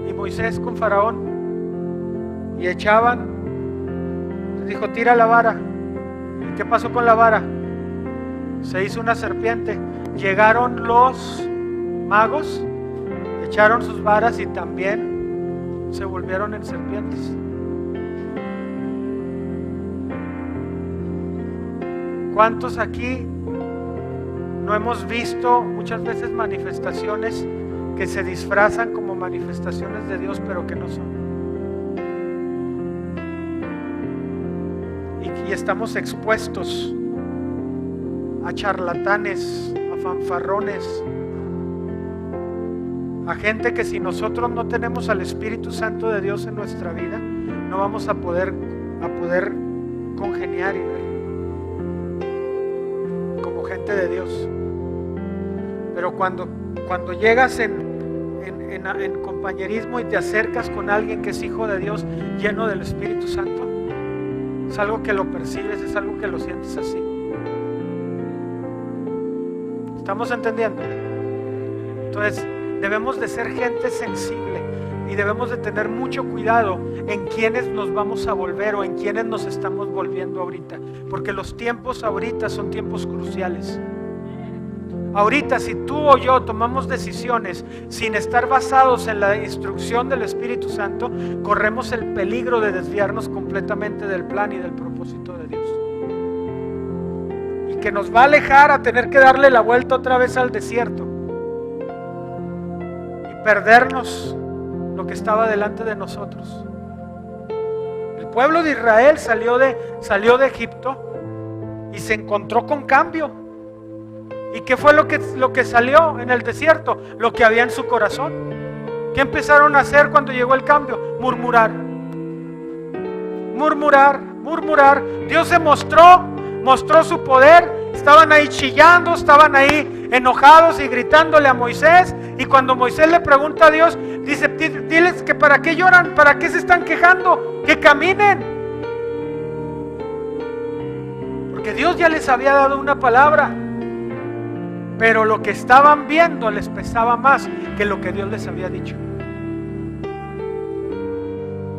y Moisés con Faraón y echaban, les dijo, tira la vara. ¿Y qué pasó con la vara? Se hizo una serpiente. Llegaron los magos, echaron sus varas y también se volvieron en serpientes. ¿Cuántos aquí no hemos visto muchas veces manifestaciones que se disfrazan como manifestaciones de Dios, pero que no son. Y estamos expuestos a charlatanes, a fanfarrones, a gente que si nosotros no tenemos al Espíritu Santo de Dios en nuestra vida, no vamos a poder congeniar como gente de Dios. Pero cuando llegas en compañerismo y te acercas con alguien que es hijo de Dios, lleno del Espíritu Santo, es algo que lo percibes, es algo que lo sientes así. ¿Estamos entendiendo? Entonces debemos de ser gente sensible y debemos de tener mucho cuidado en quiénes nos vamos a volver o en quiénes nos estamos volviendo ahorita, porque los tiempos ahorita son tiempos cruciales. Ahorita, si tú o yo tomamos decisiones sin estar basados en la instrucción del Espíritu Santo, corremos el peligro de desviarnos completamente del plan y del propósito de Dios, y que nos va a alejar a tener que darle la vuelta otra vez al desierto y perdernos lo que estaba delante de nosotros. El pueblo de Israel salió de Egipto y se encontró con cambio. ¿Y qué fue lo que salió en el desierto? Lo que había en su corazón. ¿Qué empezaron a hacer cuando llegó el cambio? Murmurar. Dios se mostró su poder. Estaban ahí chillando, estaban ahí enojados y gritándole a Moisés. Y cuando Moisés le pregunta a Dios, dice: diles que para qué lloran, para qué se están quejando, que caminen. Porque Dios ya les había dado una palabra, pero lo que estaban viendo les pesaba más que lo que Dios les había dicho.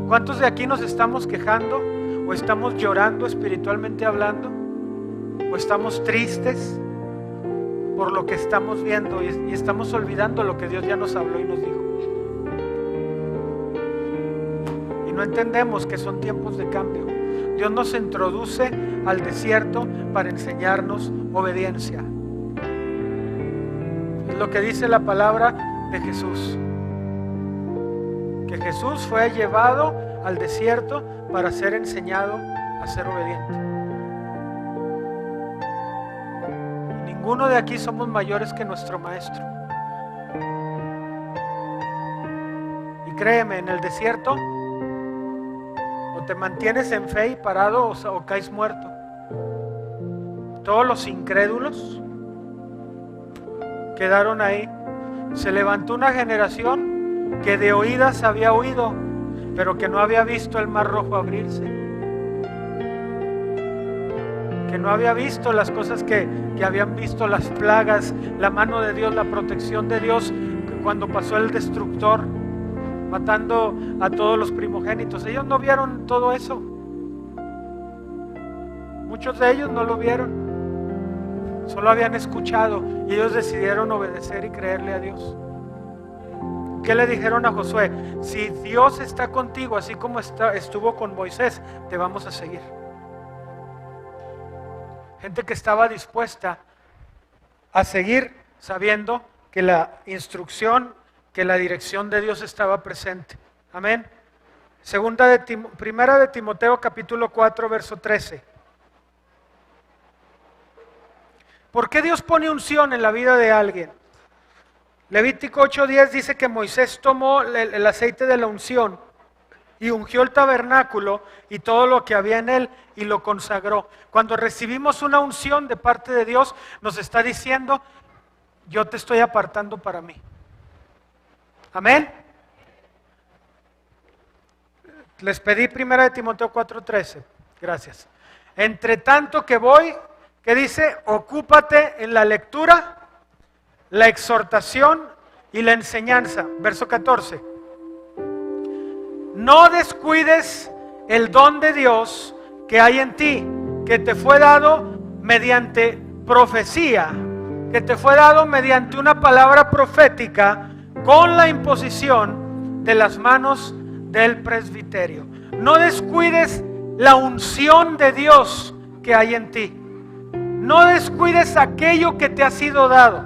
¿Cuántos de aquí nos estamos quejando o estamos llorando espiritualmente hablando? ¿O estamos tristes por lo que estamos viendo y estamos olvidando lo que Dios ya nos habló y nos dijo? Y no entendemos que son tiempos de cambio. Dios nos introduce al desierto para enseñarnos obediencia. Es lo que dice la palabra de Jesús, que Jesús fue llevado al desierto para ser enseñado a ser obediente. Ninguno de aquí somos mayores que nuestro maestro. Y créeme, en el desierto o te mantienes en fe y parado o caes muerto. Todos los incrédulos quedaron ahí. Se levantó una generación que de oídas había oído, pero que no había visto el mar rojo abrirse, que no había visto las cosas que habían visto, las plagas, la mano de Dios, la protección de Dios cuando pasó el destructor matando a todos los primogénitos. Ellos no vieron todo eso. Muchos de ellos no lo vieron. Solo habían escuchado y ellos decidieron obedecer y creerle a Dios. ¿Qué le dijeron a Josué? Si Dios está contigo, así como estuvo con Moisés, te vamos a seguir. Gente que estaba dispuesta a seguir sabiendo que la instrucción, que la dirección de Dios estaba presente. Amén. Primera de Timoteo capítulo 4 verso 13. ¿Por qué Dios pone unción en la vida de alguien? Levítico 8:10 dice que Moisés tomó el aceite de la unción y ungió el tabernáculo y todo lo que había en él y lo consagró. Cuando recibimos una unción de parte de Dios, nos está diciendo: yo te estoy apartando para mí. Amén. Les pedí 1 de Timoteo 4:13. Gracias. Entre tanto que voy, ¿qué dice? Ocúpate en la lectura, la exhortación y la enseñanza. Verso 14. No descuides el don de Dios que hay en ti, que te fue dado mediante profecía, que te fue dado mediante una palabra profética con la imposición de las manos del presbiterio. No descuides la unción de Dios que hay en ti. No descuides aquello que te ha sido dado,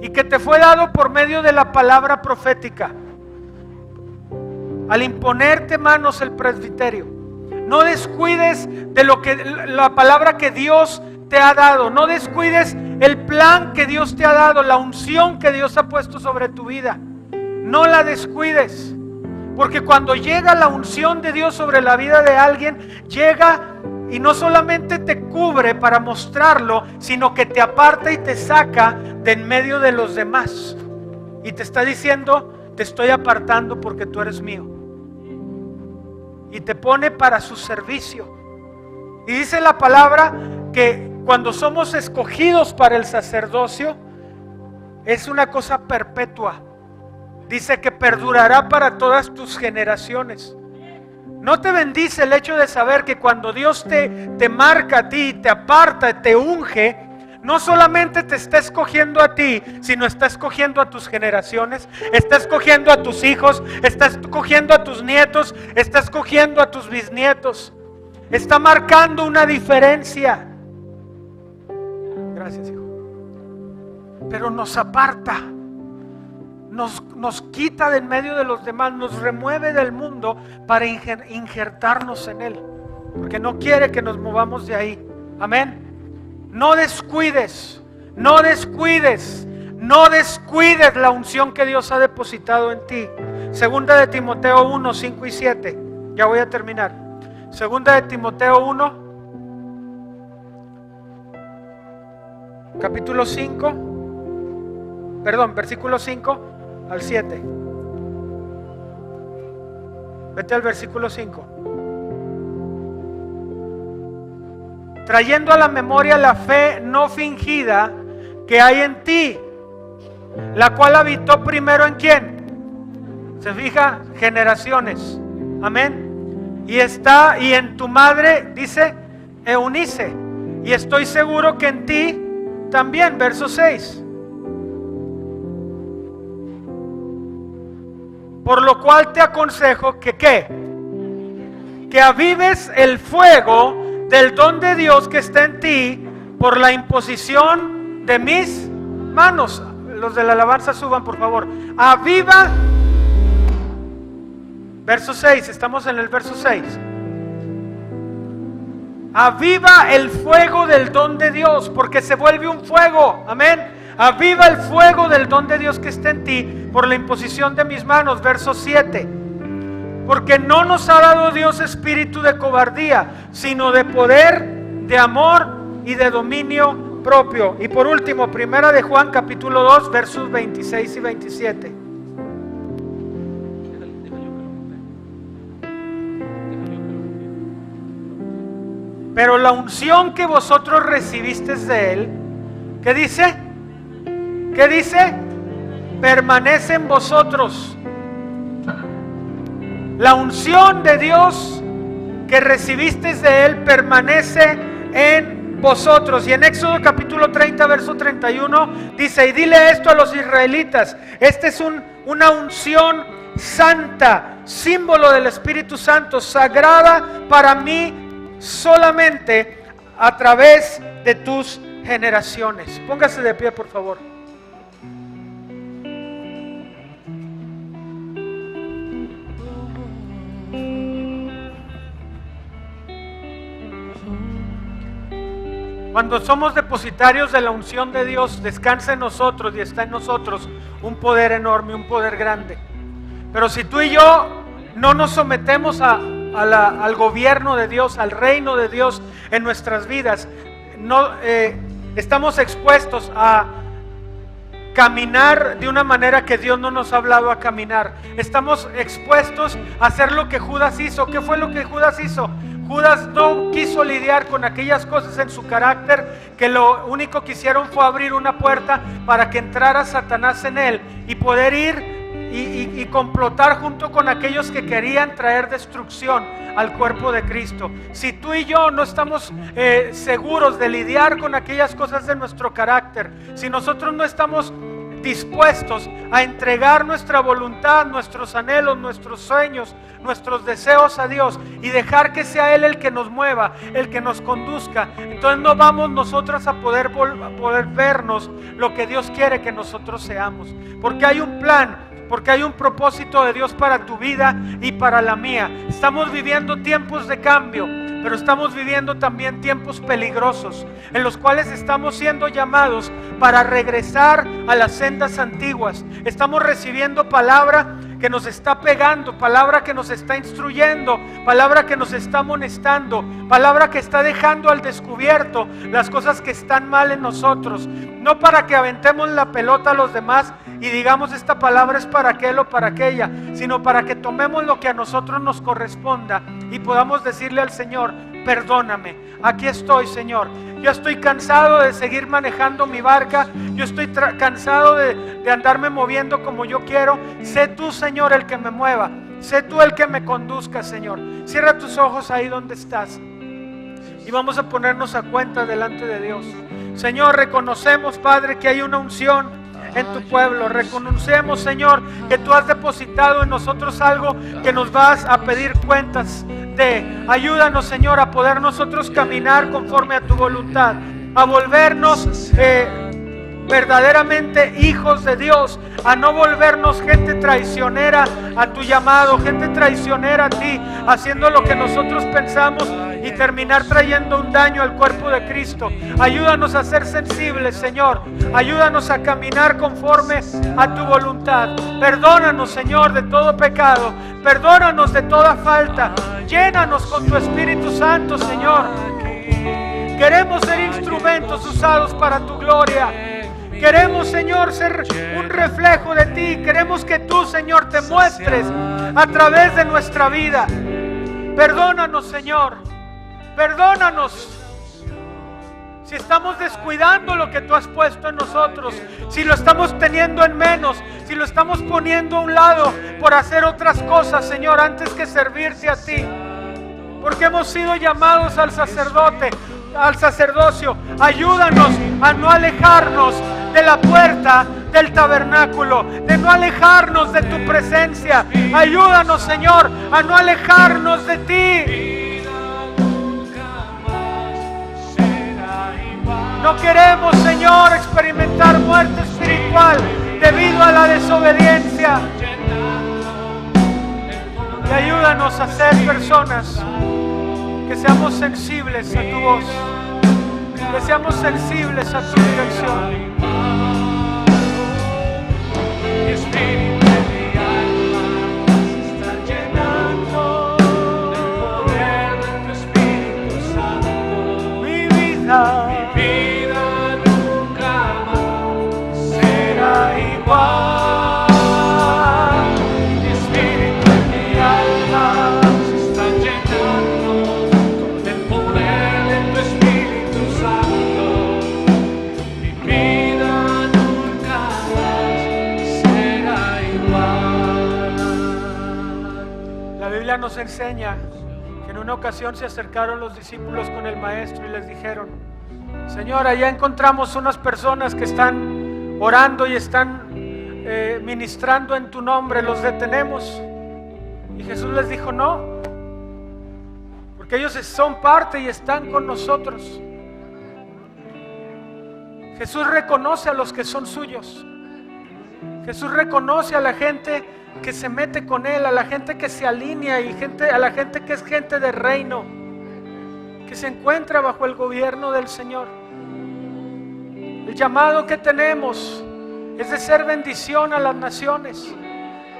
y que te fue dado por medio de la palabra profética. Al imponerte manos el presbiterio, no descuides de lo que la palabra que Dios te ha dado, no descuides el plan que Dios te ha dado, la unción que Dios ha puesto sobre tu vida. No la descuides, porque cuando llega la unción de Dios sobre la vida de alguien, llega y no solamente te cubre para mostrarlo, sino que te aparta y te saca de en medio de los demás. Y te está diciendo, te estoy apartando porque tú eres mío. Y te pone para su servicio. Y dice la palabra que cuando somos escogidos para el sacerdocio, es una cosa perpetua. Dice que perdurará para todas tus generaciones. ¿No te bendice el hecho de saber que cuando Dios te marca a ti, te aparta, te unge, no solamente te está escogiendo a ti, sino está escogiendo a tus generaciones, está escogiendo a tus hijos, está escogiendo a tus nietos, está escogiendo a tus bisnietos? Está marcando una diferencia. Gracias, hijo. Pero nos aparta. Nos quita de en medio de los demás, nos remueve del mundo para injertarnos en Él, porque no quiere que nos movamos de ahí. Amén. No descuides la unción que Dios ha depositado en ti. Segunda de Timoteo 1, 5 y 7. Ya voy a terminar. Segunda de Timoteo 1, capítulo 5, versículo 5 al 7. Vete al versículo 5. Trayendo a la memoria la fe no fingida que hay en ti, la cual habitó primero en ¿quién? ¿Se fija? Generaciones. Amén. Y en tu madre, dice Eunice, y estoy seguro que en ti también. Verso 6. Por lo cual te aconsejo que ¿qué? Que avives el fuego del don de Dios que está en ti por la imposición de mis manos. Los de la alabanza suban, por favor. Aviva. Verso 6, estamos en el verso 6. Aviva el fuego del don de Dios, porque se vuelve un fuego. Amén. Aviva el fuego del don de Dios que está en ti por la imposición de mis manos. Verso 7. Porque no nos ha dado Dios espíritu de cobardía, sino de poder, de amor y de dominio propio. Y por último, primera de Juan capítulo 2, versos 26 y 27. Pero la unción que vosotros recibisteis de Él, ¿qué dice? ¿Qué dice? Permanece en vosotros. La unción de Dios que recibisteis de Él permanece en vosotros. Y en Éxodo capítulo 30, verso 31 dice: y dile esto a los israelitas. Esta es una unción santa, símbolo del Espíritu Santo, sagrada para mí solamente a través de tus generaciones. Póngase de pie, por favor. Cuando somos depositarios de la unción de Dios, descansa en nosotros y está en nosotros un poder enorme, un poder grande. Pero si tú y yo no nos sometemos al gobierno de Dios, al reino de Dios en nuestras vidas, estamos expuestos a caminar de una manera que Dios no nos ha hablado a caminar. Estamos expuestos a hacer lo que Judas hizo. ¿Qué fue lo que Judas hizo? Judas no quiso lidiar con aquellas cosas en su carácter, que lo único que hicieron fue abrir una puerta para que entrara Satanás en él y poder ir y complotar junto con aquellos que querían traer destrucción al cuerpo de Cristo. Si tú y yo no estamos seguros de lidiar con aquellas cosas de nuestro carácter, si nosotros no estamos dispuestos a entregar nuestra voluntad, nuestros anhelos, nuestros sueños, nuestros deseos a Dios y dejar que sea Él el que nos mueva, el que nos conduzca, entonces no vamos nosotros a poder vernos lo que Dios quiere que nosotros seamos, porque hay un plan, porque hay un propósito de Dios para tu vida y para la mía. Estamos viviendo tiempos de cambio, pero estamos viviendo también tiempos peligrosos, en los cuales estamos siendo llamados para regresar a las sendas antiguas. Estamos recibiendo palabra que nos está pegando, palabra que nos está instruyendo, palabra que nos está amonestando, palabra que está dejando al descubierto las cosas que están mal en nosotros. No para que aventemos la pelota a los demás y digamos esta palabra es para aquel o para aquella, sino para que tomemos lo que a nosotros nos corresponda y podamos decirle al Señor: perdóname, aquí estoy, Señor. Yo estoy cansado de seguir manejando mi barca, yo estoy cansado de andarme moviendo como yo quiero. Sé tú, Señor, el que me mueva, sé tú el que me conduzca, Señor. Cierra tus ojos ahí donde estás y vamos a ponernos a cuenta delante de Dios. Señor, reconocemos, Padre, que hay una unción en tu pueblo. Reconocemos, Señor, que tú has depositado en nosotros algo que nos vas a pedir cuentas de. Ayúdanos, Señor, a poder nosotros caminar conforme a tu voluntad, a volvernos verdaderamente hijos de Dios, a no volvernos gente traicionera a tu llamado, gente traicionera a ti, haciendo lo que nosotros pensamos y terminar trayendo un daño al cuerpo de Cristo. Ayúdanos a ser sensibles, Señor. Ayúdanos a caminar conforme a tu voluntad. Perdónanos, Señor, de todo pecado. Perdónanos de toda falta. Llénanos con tu Espíritu Santo, Señor. Queremos ser instrumentos usados para tu gloria. Queremos, Señor, ser un reflejo de ti. Queremos que tú, Señor, te muestres a través de nuestra vida. Perdónanos, Señor. Perdónanos si estamos descuidando lo que tú has puesto en nosotros, si lo estamos teniendo en menos, si lo estamos poniendo a un lado por hacer otras cosas, Señor, antes que servirte a ti. Porque hemos sido llamados al sacerdocio. Ayúdanos a no alejarnos de la puerta del tabernáculo, de no alejarnos de tu presencia. Ayúdanos, Señor, a no alejarnos de ti. No queremos, Señor, experimentar muerte espiritual debido a la desobediencia. Y ayúdanos a ser personas que seamos sensibles a tu voz, que seamos sensibles a tu dirección. Mi espíritu y mi alma se están llenando del poder de tu Espíritu Santo. Mi vida nunca más será igual. Mi espíritu y mi alma se están llenando del poder de tu Espíritu Santo. Mi vida nunca más será igual. La Biblia nos enseña que en una ocasión se acercaron los discípulos con el maestro y les dijeron: Señor, allá encontramos unas personas que están orando y están ministrando en tu nombre, ¿los detenemos? Y Jesús les dijo: no, porque ellos son parte y están con nosotros. Jesús reconoce a los que son suyos. Jesús reconoce a la gente que se mete con Él, a la gente que se alinea y a la gente que es gente de reino, que se encuentra bajo el gobierno del Señor. El llamado que tenemos es de ser bendición a las naciones.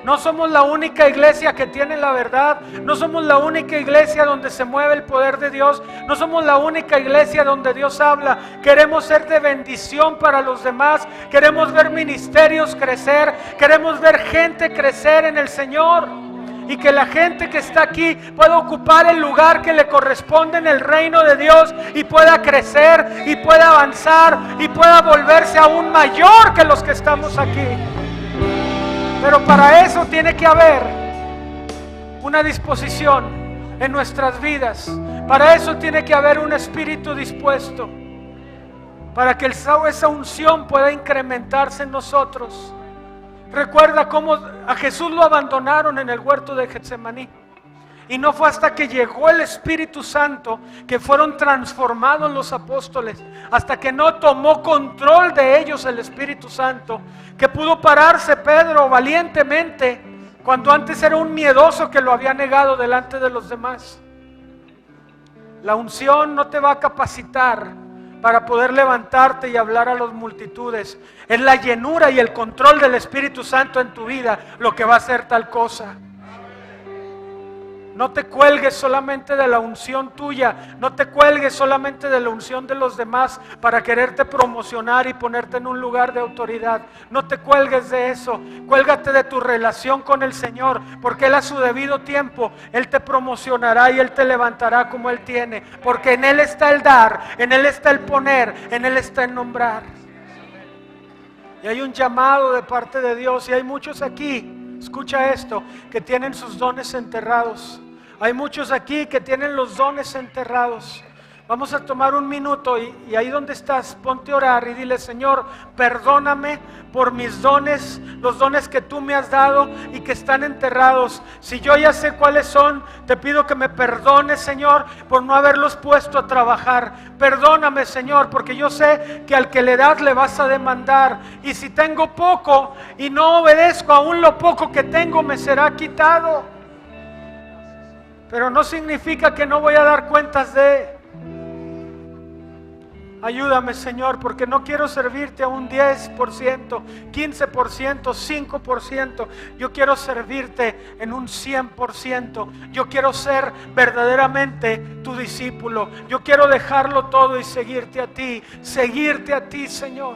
No somos la única iglesia que tiene la verdad. No somos la única iglesia donde se mueve el poder de Dios. No somos la única iglesia donde Dios habla. Queremos ser de bendición para los demás. Queremos ver ministerios crecer. Queremos ver gente crecer en el Señor. Y que la gente que está aquí pueda ocupar el lugar que le corresponde en el reino de Dios y pueda crecer y pueda avanzar y pueda volverse aún mayor que los que estamos aquí. Pero para eso tiene que haber una disposición en nuestras vidas. Para eso tiene que haber un espíritu dispuesto. para que esa unción pueda incrementarse en nosotros. Recuerda cómo a Jesús lo abandonaron en el huerto de Getsemaní. Y no fue hasta que llegó el Espíritu Santo que fueron transformados los apóstoles, hasta que no tomó control de ellos el Espíritu Santo, que pudo pararse Pedro valientemente, cuando antes era un miedoso que lo había negado delante de los demás. La unción no te va a capacitar para poder levantarte y hablar a las multitudes. Es la llenura y el control del Espíritu Santo en tu vida lo que va a hacer tal cosa. No te cuelgues solamente de la unción tuya, no te cuelgues solamente de la unción de los demás para quererte promocionar y ponerte en un lugar de autoridad. No te cuelgues de eso, cuélgate de tu relación con el Señor, porque Él a su debido tiempo, Él te promocionará y Él te levantará como Él tiene, porque en Él está el dar, en Él está el poner, en Él está el nombrar. Y hay un llamado de parte de Dios, y hay muchos aquí, escucha esto, que tienen sus dones enterrados. Hay muchos aquí que tienen los dones enterrados. Vamos a tomar un minuto y ahí donde estás, ponte a orar y dile: Señor, perdóname por mis dones, los dones que tú me has dado y que están enterrados. Si yo ya sé cuáles son, te pido que me perdones, Señor, por no haberlos puesto a trabajar. Perdóname, Señor, porque yo sé que al que le das le vas a demandar. Y si tengo poco y no obedezco, aún lo poco que tengo me será quitado. Pero no significa que no voy a dar cuentas de... Ayúdame, Señor, porque no quiero servirte a un 10%, 15%, 5%. Yo quiero servirte en un 100%. Yo quiero ser verdaderamente tu discípulo. Yo quiero dejarlo todo y seguirte a ti, Señor.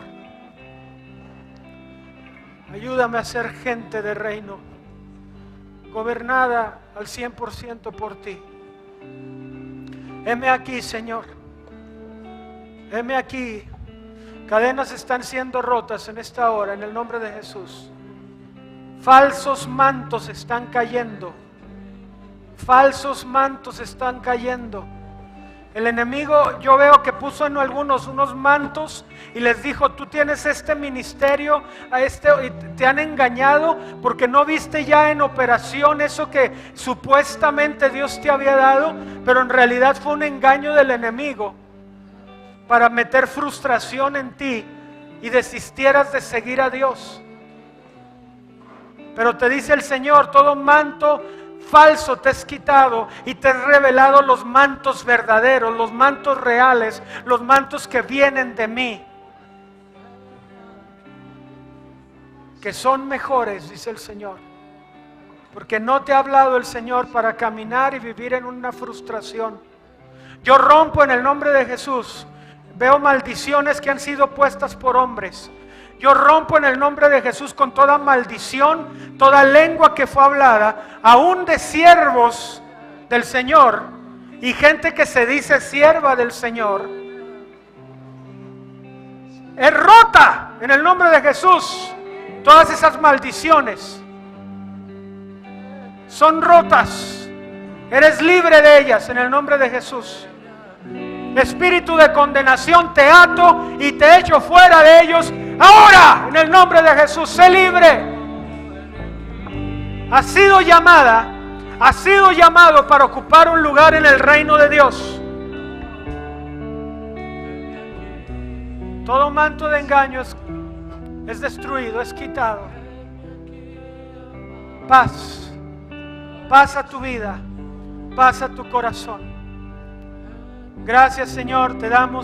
Ayúdame a ser gente de reino, gobernada al 100% por ti. Heme aquí, Señor. Heme aquí. Cadenas están siendo rotas en esta hora en el nombre de Jesús. Falsos mantos están cayendo. Falsos mantos están cayendo. El enemigo, yo veo que puso en algunos unos mantos y les dijo: tú tienes este ministerio, y te han engañado porque no viste ya en operación eso que supuestamente Dios te había dado, pero en realidad fue un engaño del enemigo para meter frustración en ti y desistieras de seguir a Dios. Pero te dice el Señor: todo manto falso te es quitado y te he revelado los mantos verdaderos, los mantos reales, los mantos que vienen de mí, que son mejores, dice el Señor. Porque no te ha hablado el Señor para caminar y vivir en una frustración. Yo rompo en el nombre de Jesús. Veo maldiciones que han sido puestas por hombres. Yo rompo en el nombre de Jesús con toda maldición, toda lengua que fue hablada, aún de siervos del Señor y gente que se dice sierva del Señor. Es rota en el nombre de Jesús. Todas esas maldiciones son rotas. Eres libre de ellas en el nombre de Jesús. Espíritu de condenación, te ato y te echo fuera de ellos ahora en el nombre de Jesús. Sé libre. Has sido llamada, has sido llamado para ocupar un lugar en el reino de Dios. Todo manto de engaño es destruido, es quitado. Paz, paz a tu vida, paz a tu corazón. Gracias, Señor, te damos